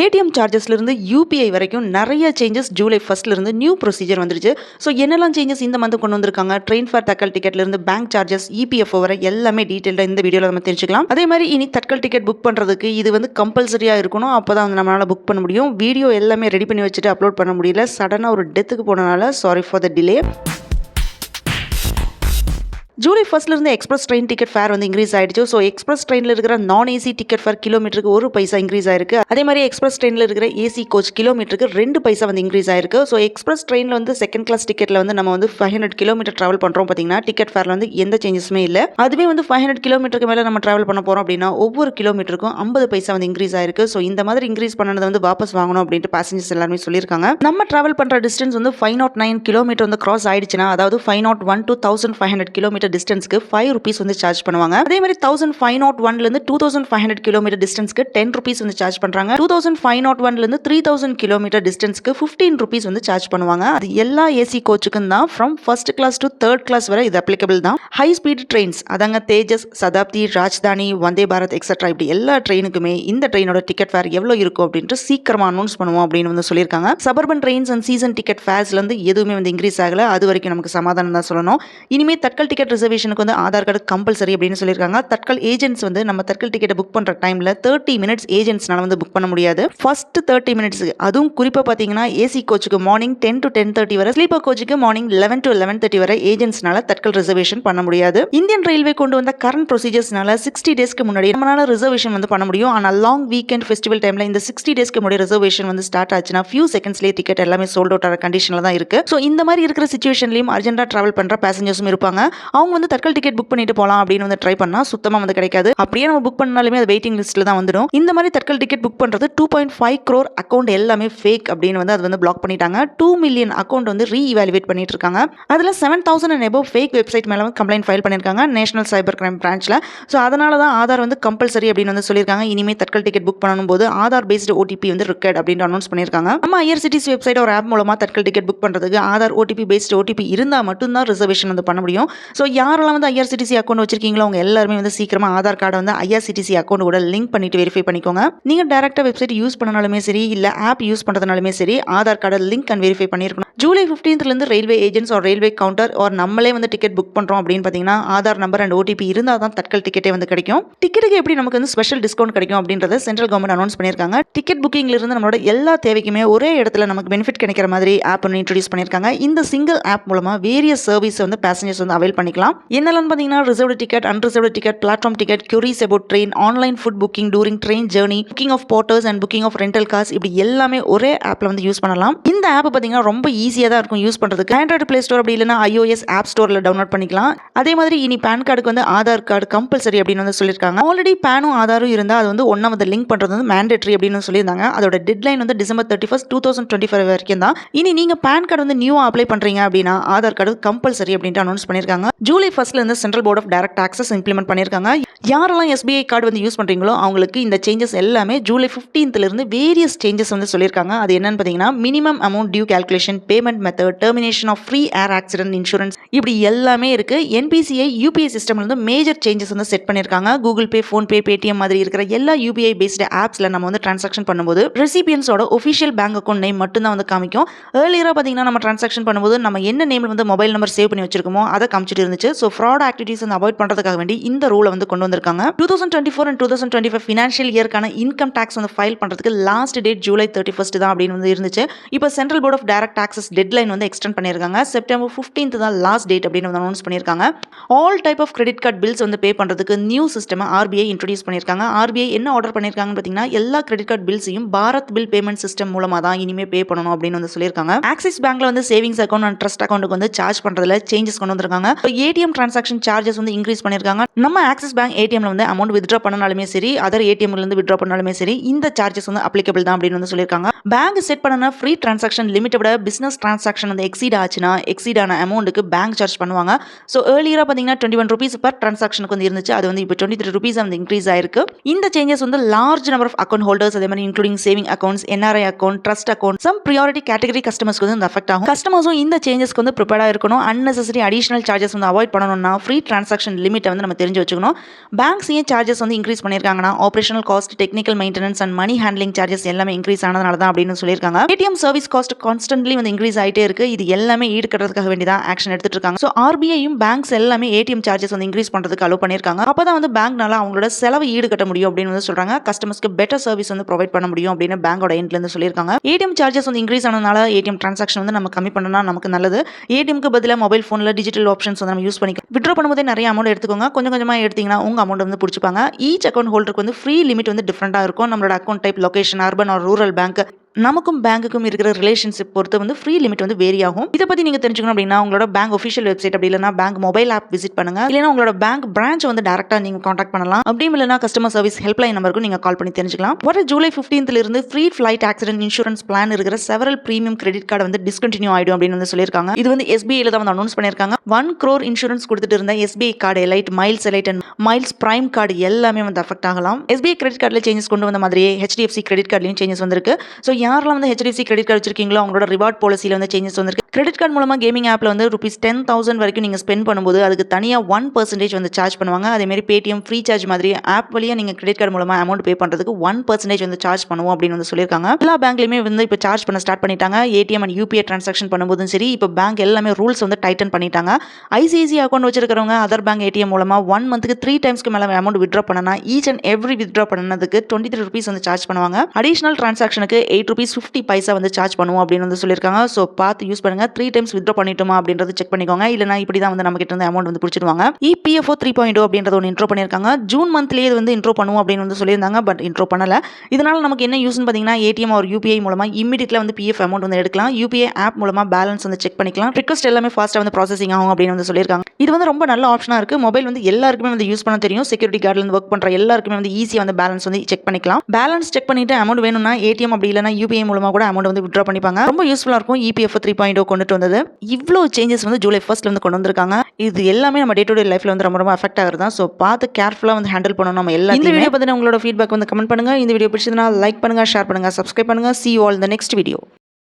ATM சார்ஜஸ்லேருந்து UPI வரைக்கும் நிறைய changes July ஃபர்ஸ்ட்லேருந்து நியூ ப்ரொசீஜர் வந்துருச்சு. ஸோ என்னெல்லாம் சேஞ்சஸ் இந்த மந்த் கொண்டு வந்திருக்காங்க, ட்ரெயின் ஃபேர் தட்கல் டிக்கெட்லேருந்து பேங்க் சார்ஜஸ், இபிஎஃப்ஓ வரை எல்லாமே டீட்டெயிலாக இந்த வீடியோவில் நம்ம தெரிஞ்சுக்கலாம். அதே மாதிரி இனி தட்கல் டிக்கெட் புக் பண்ணுறதுக்கு இது வந்து கம்பல்சரியாக இருக்கணும். அப்போ தான் வந்து நம்மளால் புக் பண்ண முடியும். வீடியோ எல்லாமே ரெடி பண்ணி வச்சுட்டு அப்லோட் பண்ண முடியல. சடனாக ஒரு டெத்துக்கு போனனால sorry for the delay. July ஃபர்ஸ்ட்லேருந்து எக்ஸ்பிரஸ் ட்ரெயின் டிக்கெட் ஃபேர் வந்து இன்க்ரீஸ் ஆயிடுச்சு. ஸோ எக்ஸ்பிரஸ் ட்ரெயினில் இருக்கிற நான் ஏசி டிக்கெட் ஃபேர் கிலோமீட்டருக்கு 1 பைசா இன்க்ரீஸ் ஆயிருக்கு. அதே மாதிரி எக்ஸ்பிரஸ் ட்ரெயினில் இருக்கிற ஏசி கோச் கிலோமீட்டருக்கு 2 பைசா வந்து இன்க்ரீஸ் ஆயிருக்கு. ஸோ எக்ஸ்பிரஸ் ட்ரெயினில் வந்து செகண்ட் கிளாஸ் டிக்கெட்டில் வந்து நம்ம வந்து 500 கிலோமீட்டர் ட்ராவல் பண்ணுறோம் பார்த்தீங்கன்னா, டிக்கெட் ஃபேரில் வந்து எந்த சேஞ்சஸுமே இல்லை. அதுவே வந்து 500 கிலோமீட்டருக்கு மேலே நம்ம ட்ராவல் பண்ண போகிறோம் அப்படின்னா ஒவ்வொரு கிலோமீட்டருக்கும் 50 பைசா வந்து இன்க்ரீஸ் ஆயிருக்கு. ஸோ இந்த மாதிரி இன்க்ரீஸ் பண்ணதை வந்து வாபஸ் வாங்கணும் அப்படின்ட்டு பேசஞ்சர்ஸ் எல்லாருமே சொல்லியிருக்காங்க. நம்ம ட்ராவல் பண்ணுற டிஸ்டன்ஸ் வந்து 509 கிலோமீட்டர் வந்து கிராஸ் ஆயிடுச்சுன்னா, அதாவது 501 to 1500 கிலோமீட்டர் டிஸ்டன்ஸ்க்கு 5 rupees வந்து சார்ஜ் பண்ணுவாங்க. அதே மாதிரி 1501 இருந்து 2500 கிலோமீட்டர் டிஸ்டன்ஸ்க்கு 10 rupees வந்து சார்ஜ் பண்றாங்க. 2501 இருந்து 3000 கிலோமீட்டர் டிஸ்டன்ஸ்க்கு 15 rupees வந்து சார்ஜ் பண்ணுவாங்க. அது எல்லா ஏசி கோச்சுக்கும் தான். From first class to third class வரை இது அப்ளிகபிள் தான். ஹை ஸ்பீட் ட்ரெயின்ஸ் அதாங்க தேஜஸ், சதாப்தி, ராஜ்தானி, வந்தே பாரத் எக்ஸெட்ரா இப்படி எல்லா ட்ரெயினுக்குமே இந்த ட்ரெயினோட டிக்கெட் ஃபேர் எவ்வளோ இருக்கும் அப்படின்ட்டு சீக்கிரமா அனௌன்ஸ் பண்ணுவோம் அப்படின்னு வந்து சொல்லியிருக்காங்க. Suburban trains and season ticket ஃபேர்ஸ்ல இருந்து எதுவுமே வந்து இன்க்ரீஸ் ஆகல. அது வரைக்கும் நமக்கு சமாதானம் தான் சொல்லணும். இனிமே தட்கல் டிக்கெட் ரிசர்வேஷனுக்கு வந்து ஆதார் கார்டு கம்பல்சரி அப்படின்னு சொல்லியிருக்காங்க. தட்கல் ஏஜென்ட்ஸ் வந்து நம்ம தட்கல் டிக்கெட்டை புக் பண்ற டைம்ல 30 மினிட்ஸ் ஏஜென்ட்ஸ்னால வந்து புக் பண்ண முடியாது. ஃபர்ஸ்ட் 30 மினிட்ஸ், அதுவும் குறிப்பா பாத்தீங்கன்னா ஏசி கோச்சுக்கு மார்னிங் 10 to 10:30 வரை, ஸ்லீப்பர் கோச்சுக்கு மார்னிங் 11 to 11:30 வரை ஏஜென்ட்ஸ்னால தட்கல் ரிசர்வேஷன் பண்ண முடியாது. இந்தியன் ரயில்வே கொண்டு வந்த கரண்ட் ப்ரொசீஜர்ஸ்னால 60 டேஸ்க்கு முன்னாடி நம்மளால ரிசர்வேஷன் வந்து பண்ண முடியும். ஆனால் லாங் வீக்கெண்ட் ஃபெஸ்டிவல் டைம்ல இந்த 60 டேஸ்க்கு முன்னாடி ரிசர்வேஷன் வந்து ஸ்டார்ட் ஆச்சுன்னா ஃபியூ செகண்ட்ஸ்லேயே டிக்கெட் எல்லாமே சோல்ட் அவுட் ஆகிற கண்டிஷன்ல தான் இருக்கு. ஸோ இந்த மாதிரி இருக்கிற சிச்சுவேஷன்லையும் அர்ஜென்டா டிராவல் பண்ற பேசஞ்சர்ஸும் இருப்பாங்க. அவங்க வந்து தட்கல் டிக்கெட் புக் பண்ணிட்டு போகலாம் அப்படின்னு வந்து ட்ரை பண்ணா சுத்தமா வந்து கிடைக்காது. அப்படியே நம்ம புக் பண்ணாலுமே அது வெயிட்டிங் லிஸ்ட்ல தான் வந்துடும். இந்த மாதிரி தட்கல் டிக்கெட் புக் பண்றது 2.5 crore அக்கௌண்ட் எல்லாமே ஃபேக் அப்படின்னு வந்து அது வந்து பிளாக் பண்ணிட்டாங்க. 2 மில்லியன் அக்கௌண்ட் வந்து ரீஇவாலுவேட் பண்ணிட்டு இருக்காங்க. அதுல 7,000 and above ஃபேக் வெப்சைட் மேல வந்து கம்ப்ளைண்ட் ஃபைல் பண்ணிருக்காங்க நேஷனல் சைபர் கிரைம் பிரான்ச்ல. ஸோ அதனால தான் ஆதார் வந்து கம்பல்சரி அப்படின்னு வந்து சொல்லியிருக்காங்க. இனிமே தட்கல் டிக்கெட் புக் பண்ணும்போது ஆதார் பேஸ்டு ஓடிபி வந்து ரிக்வயர்ட் அப்படின்னு அனௌன்ஸ் பண்ணிருக்காங்க. நம்ம ஐஆர்சிடிசி வெப்சைட் ஒரு ஆப் மூலமா தட்கல் டிக்கெட் புக் பண்றதுக்கு ஆதார் ஓடிபி பேஸ்டு ஓடிபி இருந்தா மட்டும் தான் ரிசர்வேஷன் வந்து பண்ண முடியும். ஸோ யாரெல்லாம் வந்து ஐஆர்சிடிசி அக்கௌண்ட் வச்சிருக்கீங்களோ அவங்க எல்லாருமே வந்து சீக்கிரமா ஆதார் கார்டை வந்து ஐஆர்சிடிசி அக்கௌண்ட் கூட லிங்க் பண்ணிட்டு வெரிஃபை பண்ணிக்கோங்க. நீங்க டைரக்டா வெப்சைட் யூஸ் பண்ணனாலுமே சரி, இல்ல ஆப் யூஸ் பண்றதுனாலுமே சரி, ஆதார் கார்டை லிங்க் அண்ட் வெரிஃபை பண்ணிருக்கணும். ஜூலை 15th இருந்து ரயில்வே ஏஜென்ட்ஸ் ஒரு ரயில்வே கவுண்டர் ஒரு நம்மளே வந்து டிக்கெட் புக் பண்றோம் அப்படின்னு பாத்தீங்கன்னா ஆதார் நம்பர் அண்ட் ஓடிபி இருந்தா தான் தட்கல் டிக்கெட்டே வந்து கிடைக்கும். டிக்கெட்டுக்கு எப்படி நமக்கு வந்து ஸ்பெஷல் டிஸ்கவுண்ட் கிடைக்கும் அப்படின்றத சென்ட்ரல் கவர்மெண்ட் அனௌன்ஸ் பண்ணிருக்காங்க. டிக்கெட் புக்கிங்ல இருந்து நம்மளோட எல்லா தேவைக்குமே ஒரே இடத்துல நமக்கு பெனிஃபிட் கிடைக்கிற மாதிரி ஆப் ஒன்று இன்ட்ரோடியூஸ் பண்ணிருக்காங்க. இந்த சிங்கிள் ஆப் மூலமா வேரியஸ் சர்வீஸ் வந்து பேசஞ்சர்ஸ் வந்து அவைல் பண்ணிக்கலாம். என்னெல்லாம் பாத்தீங்கன்னா reserved ticket, unreserved ticket, platform ticket, queries about train, online food booking during train journey, booking of porters and booking of rental cars, இப்படி எல்லாமே ஒரே ஆப்ல வந்து யூஸ் பண்ணலாம். இந்த ஆப் பாத்தீங்கன்னா ரொம்ப ஈஸியா தான் இருக்கும் யூஸ் பண்றதுக்கு. ஆண்ட்ராய்டு பிளே ஸ்டோர் அப்படி இல்லைன்னா iOS ஆப் ஸ்டோர்ல டவுன்லோட் பண்ணிக்கலாம். அதே மாதிரி இனி பேன் கார்டுக்கு வந்து ஆதார் கார்டு கம்பல்சரி அப்படின்னு வந்து சொல்லியிருக்காங்க. ஆல்ரெடி பேனும் ஆதாரும் இருந்தா அது வந்து ஒண்ணா வந்து லிங்க் பண்றது வந்து மேண்டேட்டரி அப்படின்னு சொல்லியிருந்தாங்க. அதோட டெட்லைன் வந்து December 31st, 2025 வரைக்கும் தான். இனி நீங்க பேன் கார்டு வந்து நியூ அப்ளை பண்றீங்க அப்படின்னா ஆதார் கார்டு கம்பல்சரி அப்படின்னு அனௌன்ஸ் பண்ணிருக்காங்க. ஜூலை 1st இருந்து central board of direct taxes implement பண்ணிருக்காங்க. யாரெல்லாம் எஸ்பிஐ கார்டு வந்து யூஸ் பண்றீங்களோ அவங்களுக்கு இந்த சேஞ்சஸ் எல்லாமே ஜூலை 15th இருந்து வேரியஸ் சேஞ்சஸ் வந்து சொல்லியிருக்காங்க. அது என்னன்னு பாத்தீங்கன்னா minimum amount due calculation, payment method, termination of free air accident insurance இப்படி எல்லாமே இருக்கு. என்பிசிஐ யூபிஐ சிஸ்டம்ல வந்து மேஜர் சேஞ்சஸ் வந்து செட் பண்ணிருக்காங்க. Google Pay, PhonePe, Paytm மாதிரி இருக்கிற எல்லா யூபிஐ பேஸ்டு ஆப்ஸ்ல நம்ம வந்து டிரான்சாக்ஷன் பண்ணும்போது ரெசிபியன்ஸோட ஒஃபிஷியல் பேங்க் அக்கௌண்ட் நேம் மட்டும் தான் வந்து காமிக்கும். ஏர்லியரா பாத்தீங்கன்னா நம்ம டிரான்சாக்ஷன் பண்ணும்போது நம்ம என்ன நேம்ல வந்து மொபைல் நம்பர் சேவ் பண்ணி வச்சிருக்கோமோ அதை காமிச்சிட்டு இருந்துச்சு. ஸோ ஃப்ராட் ஆக்டிவிட்டிஸ் வந்து அவாய்ட் பண்றதுக்காக வேண்டி இந்த ரூலை வந்து கொண்டு வந்திருக்காங்க. 2024 and 2025 ஃபினான்ஷியல் இயர்க்கான இன்கம் டாக்ஸ் வந்து ஃபைல் பண்றதுக்கு லாஸ்ட் டேட் ஜூலை 31st தான் அப்படின்னு வந்து இருந்துச்சு. இப்போ central board of direct taxes deadline வந்து எக்ஸ்டெண்ட் பண்ணிருக்காங்க. September 15th தான் லாஸ்ட் டேட் அப்படின்னு வந்து அனௌன்ஸ் பண்ணிருக்காங்க. All type of credit card bills வந்து பே பண்றதுக்கு நியூ சிஸ்டம் ஆர்பிஐ இன்ட்ரோடியூஸ் பண்ணிருக்காங்க. ஆர்பிஐ என்ன ஆர்டர் பண்ணிருக்காங்கன்னு பாத்தீங்கன்னா எல்லா கிரெடிட் கார்டு பில்ஸையும் பாரத் பில் பேமெண்ட் சிஸ்டம் மூலமா தான் இனிமே பே பண்ணணும் அப்படின்னு வந்து சொல்லியிருக்காங்க. ஆக்சிஸ் பேங்க்ல வந்து சேவிங்ஸ் அக்கௌண்ட் அண்ட் ட்ரஸ்ட் அக்கௌண்ட்டுக்கு வந்து சார்ஜ் பண்றதுல சேஞ்சஸ் கொண்டு வந்திருக்காங்க. ஏடிஎம் டிரான்சாக்ஷன் சார்ஜஸ் வந்து இன்க்ரீஸ் பண்ணிருக்காங்க. நம்ம ஆக்சிஸ் பேங்க் ஏடிஎம்ல வந்து அமௌண்ட் வித்ட்ரா பண்ணனாலுமே சரி, அதர் ஏடிஎம்ல இருந்து வித்ட்ரா பண்ணாலுமே சரி, இந்த சார்ஜஸ் வந்து அப்ளிகபிள் தான் அப்படின்னு வந்து சொல்லியிருக்காங்க. பேங்க் செட் பண்ணன ஃப்ரீ டிரான்சாக்ஷன் லிமிட்டை விட பிசினஸ் டிரான்சாக்ஷன் வந்து எக்ஸீட் ஆச்சுன்னா எக்ஸீட் ஆன அமௌண்ட்டுக்கு பேங்க் சார்ஜ் பண்ணுவாங்க. ஸோ ஏர்லியரா பார்த்தீங்கன்னா 21 rupees பர் டிரான்சாக்ஷனுக்கு வந்து இருந்துச்சு. அது வந்து இப்போ 23 rupees வந்து இன்க்ரீஸ் ஆயிருக்கு. இந்த சேஞ்சஸ் வந்து large number of account holders, அதே மாதிரி including saving accounts, NRI account, trust account, some priority category கஸ்டமர்ஸ்க்கு வந்து அஃபெக்ட் ஆகும். கஸ்டமர்ஸும் இந்த சேஞ்சஸ்க்கு வந்து ப்ரிப்பேர்டா இருக்கணும். அன்னெசரி அடிஷனல் சார்ஜஸ் வந்து அவாய்ட் பண்ணணும்னா ஃப்ரீ டிரான்சாக்ஷன் லிமிட்டை வந்து நம்ம தெரிஞ்சு வச்சுக்கணும். பேங்க்ஸ் ஏன் சார்ஜஸ் வந்து இன்க்ரீஸ் பண்ணியிருக்காங்கன்னா operational cost, technical maintenance and money handling charges எல்லாமே இன்க்ரீஸ் ஆனதுனால தான் அப்படின்னு சொல்லியிருக்காங்க. ஏடிஎம் சர்வீஸ் காஸ்ட் கான்ஸ்டன்ட்லி வந்து இன்க்ரீஸ் ஆகிட்டே இருக்கு. இது எல்லாமே ஈடுகட்டுறதுக்காக வேண்டிதான் ஆக்ஷன் எடுத்துட்டு இருக்காங்க. ஸோ ஆர்பிஐயும் பேங்க்ஸ் எல்லாமே ஏடிஎம் சார்ஜஸ் வந்து இன்க்ரீஸ் பண்ணுறதுக்கு அலோ பண்ணியிருக்காங்க. அப்போ தான் வந்து பேங்க்னால அவங்களோட செலவு ஈடுகட்ட முடியும் அப்படின்னு வந்து சொல்றாங்க. கஸ்டமர்ஸ்க்கு பெட்டர் சர்வீஸ் வந்து ப்ரொவைட் பண்ண முடியும் அப்படின்னு பேங்கோட எண்ட்ல இருந்து சொல்லியிருக்காங்க. ஏடிஎம் சார்ஜஸ் வந்து இன்க்ரீஸ் ஆனதுனால ஏடிஎம் டிரான்சாக்ஷன் வந்து நம்ம கம்மி பண்ணனா நமக்கு நல்லது. ஏடிஎம்க்கு பதிலாக மொபைல் ஃபோனில் டிஜிட்டல் ஆப்ஷன்ஸ் வந்து நம்ம யூஸ் பண்ணிக்கலாம். வித்ட்ரா பண்ணும்போதே நிறைய அமௌண்ட் எடுத்துக்கோங்க. கொஞ்சம் கொஞ்சமாக எடுத்தீங்கன்னா உங்க அமௌண்ட் வந்து பிடிச்சிப்பாங்க. ஈச் அக்கௌண்ட் ஹோல்டருக்கு வந்து ஃப்ரீ லிமிட் வந்து டிஃப்ரெண்டாக இருக்கும். நம்மளோட account type, location, urban R rural bank, நமக்கும் பேங்குக்கும் இருக்கிற ரிலேஷன்ஷிப் பொறுத்து வந்து ஃப்ரீ லிமிட் வந்து வேரி ஆகும். இதை பற்றி நீங்கள் தெரிஞ்சுக்கணும் அப்படின்னா உங்களோட பேங்க் ஒஃபிஷியல் வெப்சைட் அப்படி இல்லைனா பேங்க் மொபைல் ஆப் விசிட் பண்ணுங்க. இல்லைனா உங்களோட பேங்க் பிரான்ச் வந்து டேரக்டாக நீங்கள் காண்டாக்ட் பண்ணலாம். அப்படியும் இல்லைனா கஸ்டமர் சர்வீஸ் ஹெல்ப்லைன் நம்பருக்கும் நீங்கள் கால் பண்ணி தெரிஞ்சுக்கலாம். வர ஜூலை 15th இருந்து free flight accident insurance plan இருக்கிற செவரல் பிரீமியம் கிரெடிட் கார்டு வந்து டிஸ்கண்டினியூ ஆயிடும் அப்படின்னு வந்து சொல்லியிருக்காங்க. இது வந்து எஸ்பிஐல தான் வந்து அனௌன்ஸ் பண்ணியிருக்காங்க. 1 crore இன்சூரன்ஸ் கொடுத்துட்டு இருந்த SBI card elite, miles elite and miles prime card எல்லாமே வந்து அஃபெக்ட் ஆகலாம். எஸ்பிஐ கிரெடிட் கார்டில் சேஞ்சஸ் கொண்டு வந்த மாதிரியே ஹெச்டிஎஃப்சி கிரெடிட் கார்ட்லையும் சேஞ்சஸ் வந்திருக்கு. ஸோ யாரெல்லாம் வந்து ஹெச்டிஎஃப்சி கிரெடிட் கார்டு வச்சிருக்கீங்களோ அவங்களோட ரிவார்ட் பாலிசியில் வந்து சேஞ்சஸ் வந்திருக்கு. கிரெடிட் கார்டு மூலமாக கேமிங் ஆப்பில் வந்து ₹10,000 வரைக்கும் நீங்கள் ஸ்பெண்ட் பண்ணும்போது அதுக்கு தனியாக 1% வந்து சார்ஜ் பண்ணுவாங்க. அதேமாதிரி பேடிஎம் ஃப்ரீ சார்ஜ் மாதிரி ஆப் வழியாக நீங்கள் கிரெடிட் கார்டு மூலமாக அமௌண்ட் பே பண்ணுறதுக்கு 1% வந்து சார்ஜ் பண்ணுவோம் அப்படின்னு வந்து சொல்லியிருக்காங்க. எல்லா பேங்க்லையுமே வந்து இப்போ சார்ஜ் பண்ண ஸ்டார்ட் பண்ணிட்டாங்க. ஏடிஎம் அண்ட் யூபிஐ டிரான்சாக்ஷன் பண்ணும்போதும் சரி, இப்போ பேங்க் எல்லாமே ரூல்ஸ் வந்து டைட்டன் பண்ணிட்டாங்க. ஐசிஐசி அக்கௌண்ட் வச்சிருக்கிறவங்க அதர் பேங்க் ஏடிஎம் மூலமாக 1 மந்த்துக்கு 3 டைம்ஸ்க்கு மேலே அமௌண்ட் வித்ட்ரா பண்ணனா ஈச் அண்ட் எவ்ரி வித்ட்ரா பண்ணதுக்கு ₹23 வந்து சார்ஜ் பண்ணுவாங்க. அடிஷனல் டிரான்சாக்ஷனுக்கு ₹8.50 வந்து சார்ஜ் பண்ணுவோம் அப்படின்னு வந்து சொல்லியிருக்காங்க. ஸோ பார்த்து யூஸ் பண்ணுங்க. 3 டைம்ஸ் வித்ட்ரா பண்ணிட்டோமா அப்படின்றது செக் பண்ணிக்கோங்க. இல்லைனா இப்படி தான் வந்து நம்ம கிட்ட இருந்து அமௌண்ட் வந்து பிடிச்சிடுவாங்க. இபிஎஃப்ஓ 3.0 அப்படின்றது ஒன்று இன்ட்ரோ பண்ணியிருக்காங்க. ஜூன் மந்த்லேயே இது வந்து இன்ட்ரோ பண்ணுவோம் அப்படின்னு வந்து சொல்லியிருந்தாங்க. பட் இன்ட்ரோ பண்ணல. இதனால நமக்கு என்ன யூஸ்னு பார்த்தீங்கன்னா ஏடிஎம் ஒரு யூபிஐ மூலமாக இமீடியட்ல வந்து பிஎஃப் அமௌண்ட் வந்து எடுக்கலாம். யூபிஐ ஆப் மூலமாக பேலன்ஸ் வந்து செக் பண்ணிக்கலாம். ரிக்வஸ்ட் எல்லாமே ஃபாஸ்ட்டாக வந்து ப்ராசஸிங் ஆகும் அப்படின்னு வந்து சொல்லியிருக்காங்க. இது வந்து ரொம்ப நல்ல ஆப்ஷனாக இருக்கு. மொபைல் வந்து எல்லாருக்குமே வந்து யூஸ் பண்ண தெரியும். செக்யூரிட்டி கார்டில் வந்து ஒர்க் பண்ணுற எல்லாருக்குமே வந்து ஈஸியாக வந்து பேலன்ஸ் வந்து செக் பண்ணிக்கலாம். பேலன்ஸ் செக் பண்ணிட்டு அமௌண்ட் வேணும்னா ஏடிஎம் அப்படி இல்லைனா யூபிஐ மூலமாக கூட அமௌண்ட் வந்து வித்ட்ரா பண்ணிப்பாங்க. ரொம்ப யூஸ்ஃபுல்லாக இருக்கும். இபிஎஃப் 3.0 கொண்டுட்டு வந்தது. இவ்வளோ சேஞ்சஸ் வந்து ஜூலை 1st வந்து கொண்டு வந்திருக்காங்க. இது எல்லாமே நம்ம டே டு டே லைஃப்ல வந்து ரொம்ப அஃபெக்ட் ஆகுறது தான். ஸோ பார்த்து கேர்ஃபுல்லாக வந்து ஹேண்டில் பண்ணணும் நம்ம எல்லாம். இந்த வீடியோ பற்றின உங்களோட ஃபீட்பேக் வந்து கமெண்ட் பண்ணுங்க. இந்த வீடியோ பிடிச்சதுனா லைக் பண்ணுங்க, ஷேர் பண்ணுங்க, சப்ஸ்கிரைப் பண்ணுங்க. See you all in the next video.